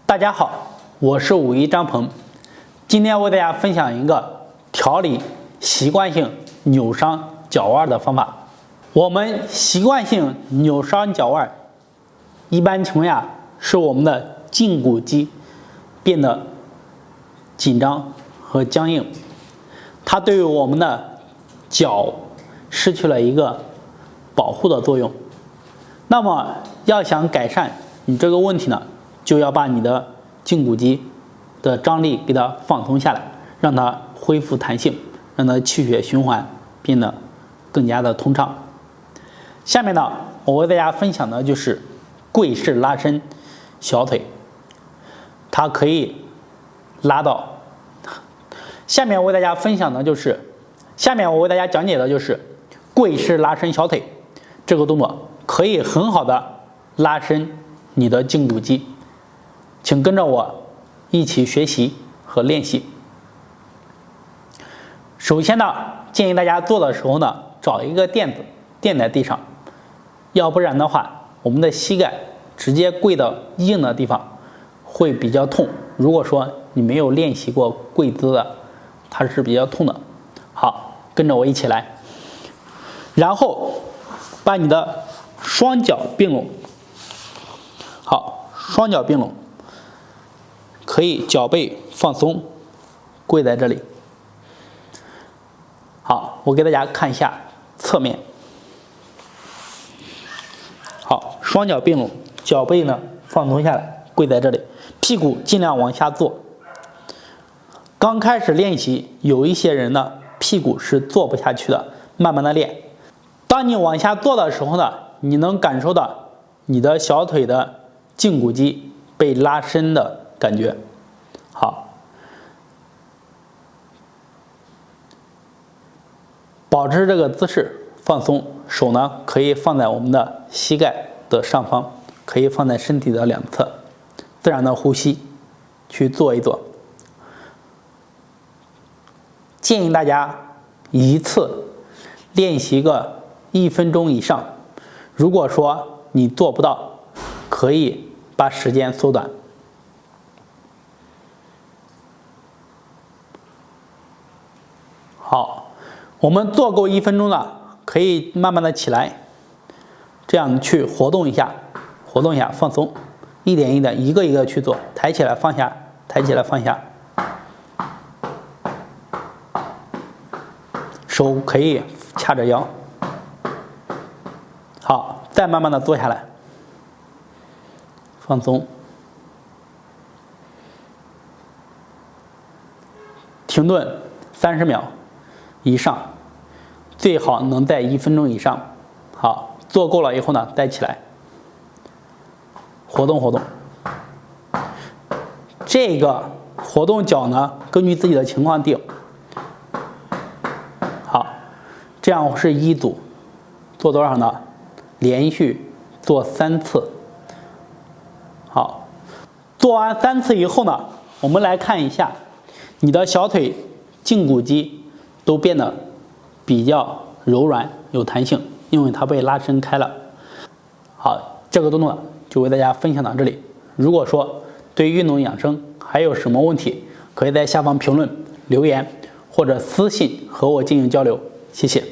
大家好，我是五一张鹏，今天为大家分享一个调理习惯性扭伤脚腕的方法。我们习惯性扭伤脚腕，一般情况下是我们的胫骨肌变得紧张和僵硬，它对于我们的脚失去了一个保护的作用。那么要想改善你这个问题呢，就要把你的胫骨肌的张力给它放松下来，让它恢复弹性，让它气血循环变得更加的通畅。下面呢，我为大家分享的就是跪式拉伸小腿，它可以拉到。下面我为大家讲解的就是跪式拉伸小腿这个动作，可以很好的拉伸你的胫骨肌，请跟着我一起学习和练习。首先呢，建议大家做的时候呢，找一个垫子垫在地上，要不然的话，我们的膝盖直接跪到硬的地方会比较痛。如果说你没有练习过跪姿的，它是比较痛的。好，跟着我一起来，然后把你的双脚并拢。好，双脚并拢，可以脚背放松，跪在这里。好，我给大家看一下侧面。好，双脚并拢，脚背呢放松下来，跪在这里，屁股尽量往下坐。刚开始练习，有一些人呢屁股是坐不下去的，慢慢的练。当你往下坐的时候呢，你能感受到你的小腿的胫骨肌被拉伸的感觉。好，保持这个姿势放松，手呢可以放在我们的膝盖的上方，可以放在身体的两侧，自然的呼吸去做一做。建议大家一次练习个1分钟以上，如果说你做不到，可以把时间缩短。好，我们做够1分钟了，可以慢慢的起来，这样去活动一下，放松，一点一点，一个一个去做，抬起来放下，抬起来放下。手可以掐着腰。好，再慢慢的坐下来，放松，停顿30秒以上，最好能在1分钟以上。好，做够了以后呢，再起来，活动活动。这个活动脚呢，根据自己的情况定。好，这样是一组，做多少呢？连续做3次。好，做完3次以后呢，我们来看一下你的小腿胫骨肌都变得比较柔软有弹性，因为它被拉伸开了。好，这个动作就为大家分享到这里。如果说对运动养生还有什么问题，可以在下方评论留言或者私信和我进行交流，谢谢。